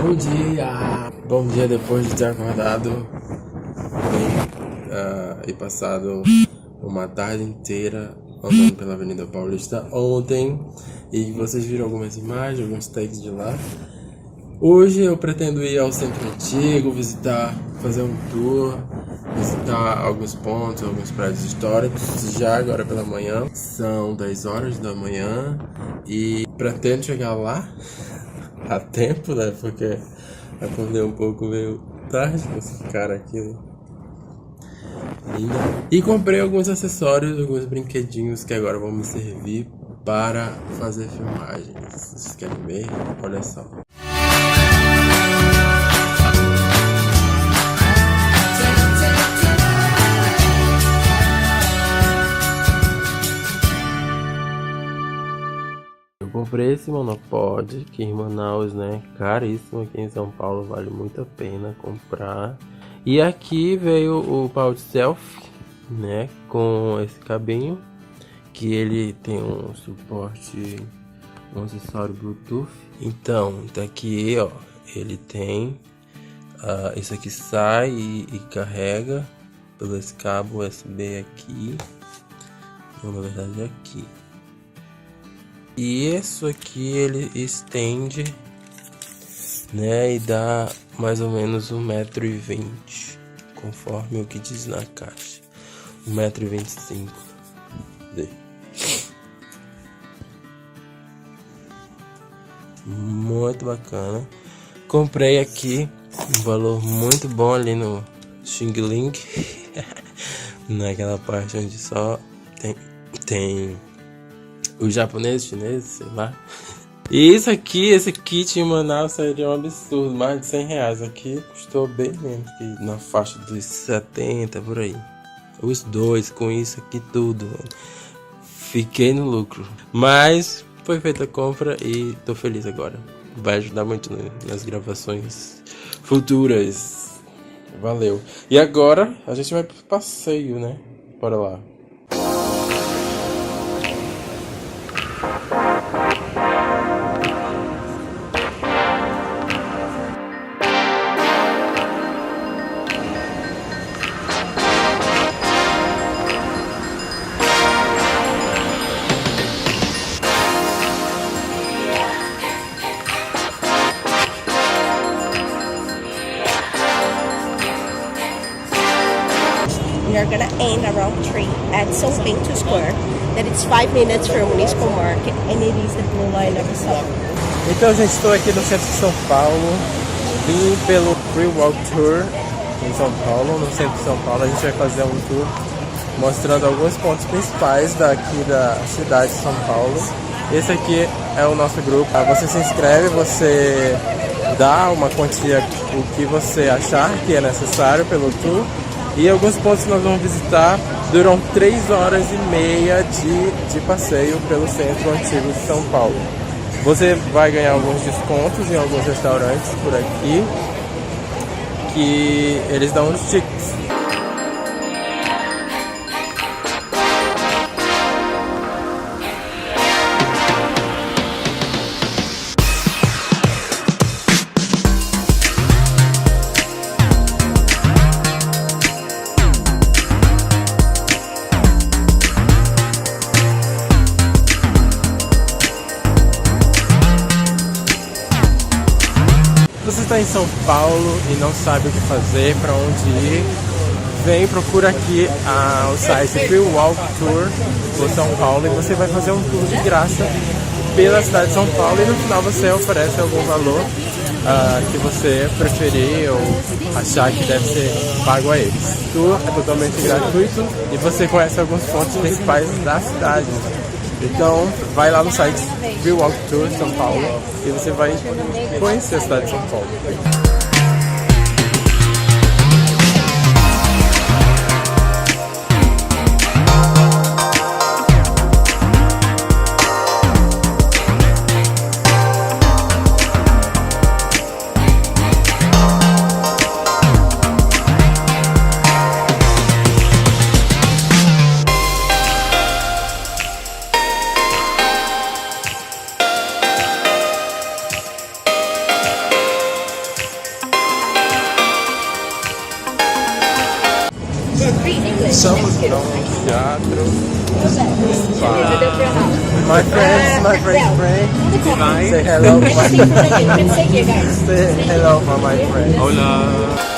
Bom dia! Bom dia depois de ter acordado e passado uma tarde inteira andando pela Avenida Paulista ontem. E vocês viram algumas imagens, alguns takes de lá. Hoje eu pretendo ir ao centro antigo, visitar, fazer um tour, visitar alguns pontos, alguns prédios históricos, já agora pela manhã. São 10 horas da manhã e pretendo chegar lá a tempo, né? Porque acordei um pouco meio tarde com esse cara aqui, né? Lindo. E comprei alguns acessórios, alguns brinquedinhos que agora vão me servir para fazer filmagens. Vocês querem ver? Olha só. Eu comprei esse monopod aqui em Manaus, né? Caríssimo aqui em São Paulo, vale muito a pena comprar. E aqui veio o pau de selfie, né? Com esse cabinho, que ele tem um suporte, um acessório Bluetooth. Então, daqui, ó, ele tem isso aqui sai e carrega pelo esse cabo USB aqui. Não, na verdade é aqui. E isso aqui ele estende, né, e dá mais ou menos 1,20 m, conforme o que diz na caixa. 1,25 m. Muito bacana. Comprei aqui um valor muito bom ali no Xing Ling, naquela parte onde só tem os japoneses, chineses, sei lá. E isso aqui, esse kit em Manaus seria um absurdo, mais de 100 reais. Aqui custou bem menos, que na faixa dos 70 por aí. Os dois com isso aqui tudo, mano. Fiquei no lucro. Mas foi feita a compra e tô feliz agora. Vai ajudar muito nas gravações futuras. Valeu. E agora a gente vai pro passeio, né? Bora lá. We are gonna end around 3 at São Bento Square. That it's 5 minutes from Municipal Market, and it is the blue line of the São. Então, gente, estou aqui no centro de São Paulo. Vim pelo Free Walk Tour em São Paulo, no centro de São Paulo. A gente vai fazer um tour mostrando alguns pontos principais daqui da cidade de São Paulo. Esse aqui é o nosso grupo. Você se inscreve, você dá uma quantia, o que você achar que é necessário pelo tour. E alguns pontos que nós vamos visitar duram 3 horas e meia de passeio pelo centro antigo de São Paulo. Você vai ganhar alguns descontos em alguns restaurantes por aqui, que eles dão uns tickets. Você está em São Paulo e não sabe o que fazer, para onde ir, vem, procura aqui o site Free Walk Tour por São Paulo e você vai fazer um tour de graça pela cidade de São Paulo e no final você oferece algum valor que você preferir ou achar que deve ser pago a eles. O tour é totalmente gratuito e você conhece alguns pontos principais da cidade. Então, vai lá no site Free Walk Tour São Paulo e você vai conhecer a cidade de São Paulo. estamos no teatro. My friend. Say hello. Say hello for my friend. Hola.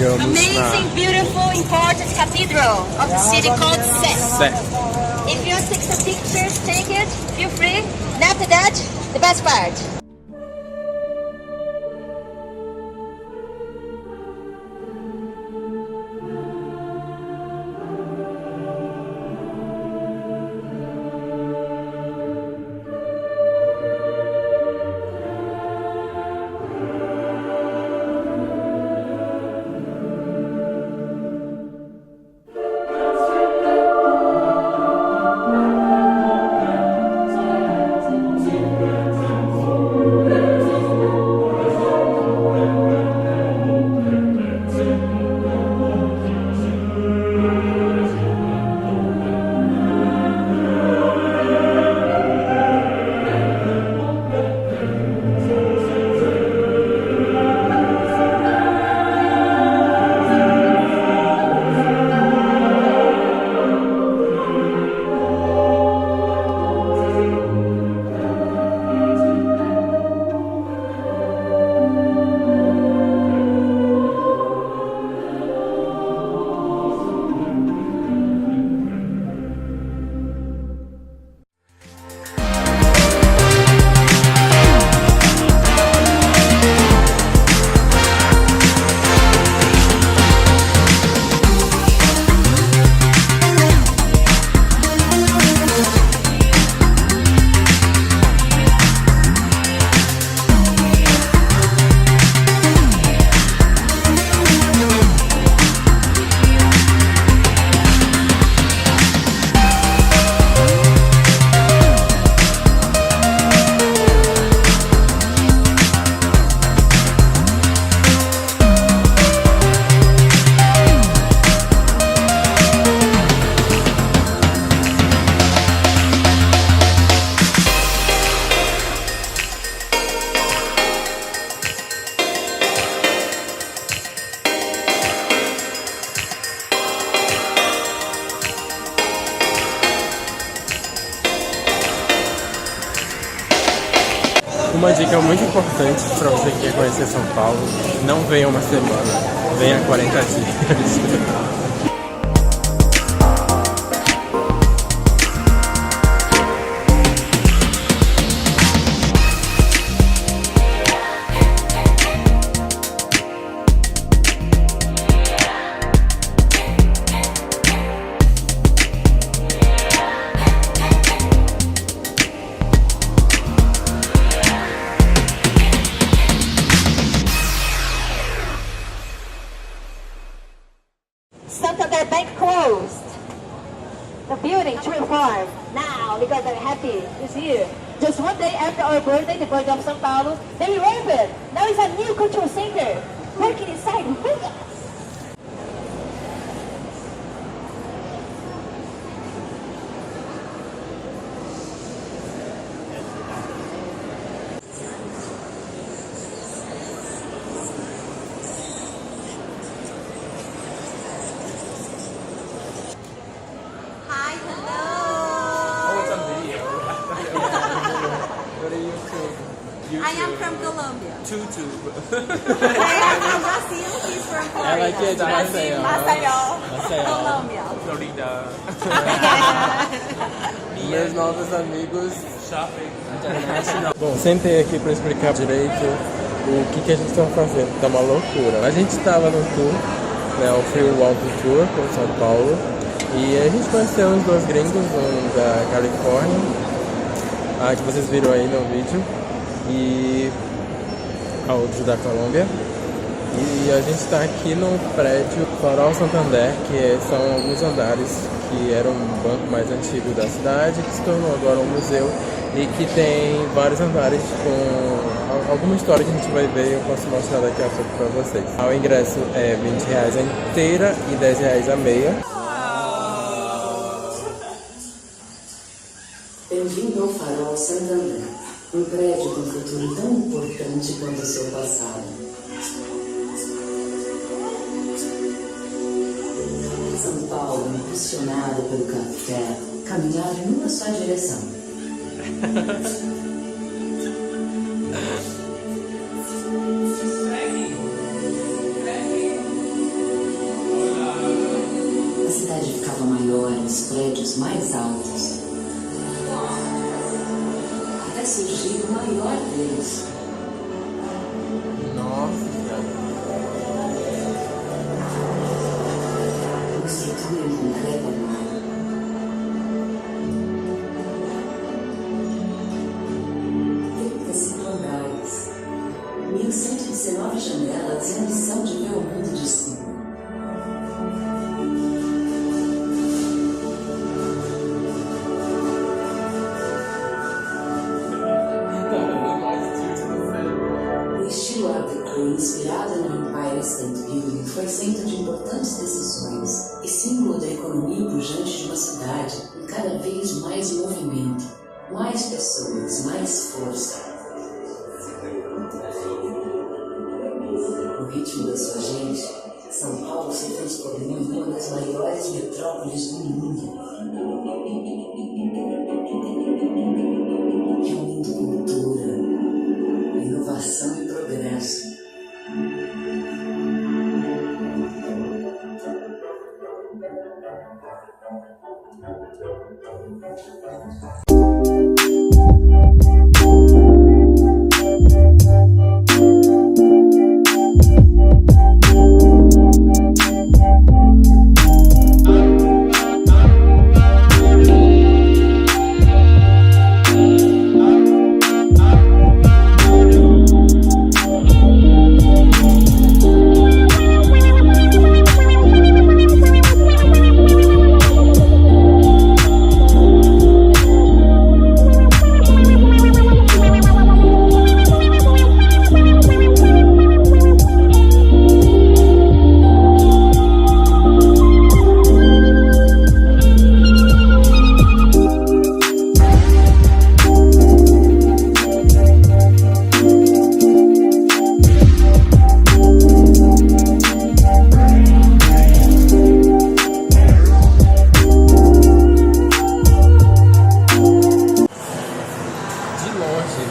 Amazing, beautiful, important cathedral of the city called Esse. If you want to take some pictures, take it, feel free. And after that, the best part. Uma dica muito importante para você que quer conhecer São Paulo: não venha uma semana, venha 40 dias. Santander Bank closed. the building to reform. Now, because they're happy this year. Just one day after our birthday, the birthday of São Paulo, they reopened. Now it's a new cultural center. Working inside with us. I am from Colombia. Tutu. I am from Brazil. He's from Florida. Ela aqui é de Maceió. Colômbia. Florida. Meus novos amigos. Bom, sentei aqui para explicar direito o que a gente estava fazendo. Tá uma loucura. A gente estava no tour, né, o Free Walk Tour por São Paulo. E a gente conheceu os dois gringos, um da Califórnia, que vocês viram aí no vídeo, e a outro da Colômbia. E a gente está aqui no prédio Farol Santander, que são alguns andares que era um banco mais antigo da cidade, que se tornou agora um museu e que tem vários andares com alguma história que a gente vai ver e eu posso mostrar daqui a pouco para vocês. O ingresso é R$20 a inteira e R$10 a meia. Bem-vindo ao Farol Santander, um prédio com um futuro tão importante quanto o seu passado. São Paulo, impulsionado pelo café, caminhava em uma só direção. A cidade ficava maior nos prédios mais altos, até surgir o maior deles. Nossa! Uma estrutura em concreto armado. 35 andares, 1.119 janelas e a missão de ver o mundo de cima. Inspirado no Empire State Building, foi centro de importantes decisões e símbolo da economia pujante de uma cidade com cada vez mais movimento, mais pessoas, mais força. No ritmo da sua gente, São Paulo se transformou em uma das maiores metrópoles do mundo. Reunindo cultura, inovação e progresso.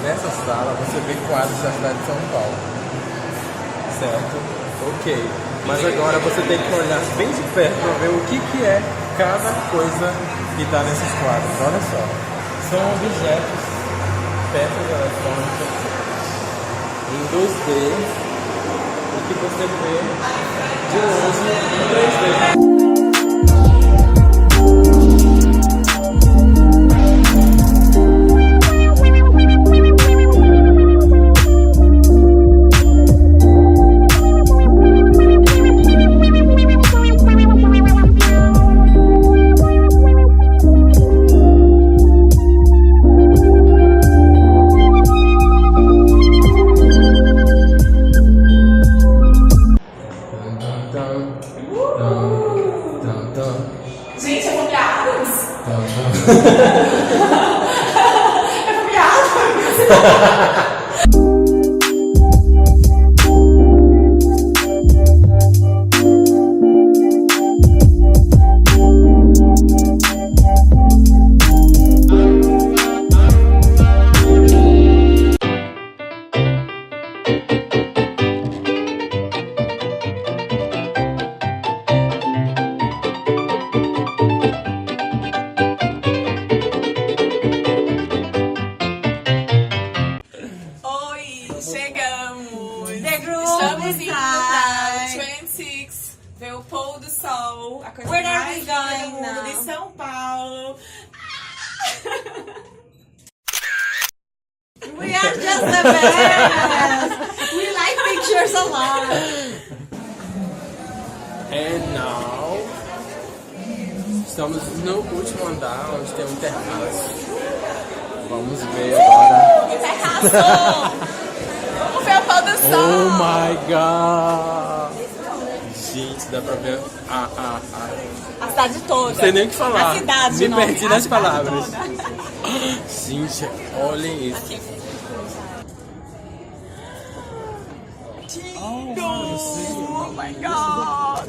Nessa sala você vê quadros da cidade de São Paulo, certo? Ok, mas agora você tem que olhar bem de perto para ver o que é cada coisa que está nesses quadros. Olha só, são objetos, peças eletrônicas em 2D e que você vê de longe em 3D. Gente, é copiados. É copiado. Estamos indo para 26, ver o pôr do sol, a coisa mais linda do mundo de São Paulo. We are just the best. We like pictures a lot. And now, estamos no último andar, onde tem um terraço. Vamos ver agora. Terraço! Vamos ver o pôr do sol! Oh my god! Gente, dá pra ver A cidade toda. Não sei nem o que falar. A cidade, me nome. perdi nas palavras. Gente, olhem isso. Oh my god!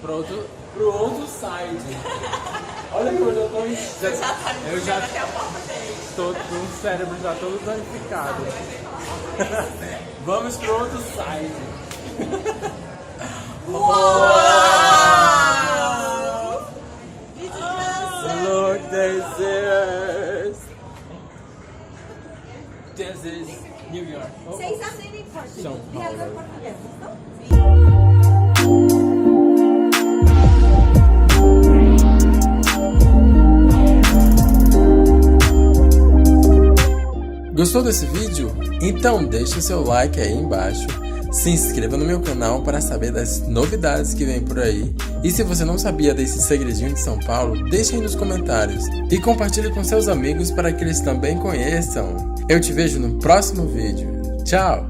Vamos pro outro site. Olha como eu já tô com o cérebro já todo danificado. Vamos pro outro site. Uau! Look, this is New York. Vocês aprendem português? São Paulo. Português, não? Gostou desse vídeo? Então deixe seu like aí embaixo, se inscreva no meu canal para saber das novidades que vem por aí, e se você não sabia desse segredinho de São Paulo, deixe aí nos comentários e compartilhe com seus amigos para que eles também conheçam. Eu te vejo no próximo vídeo. Tchau!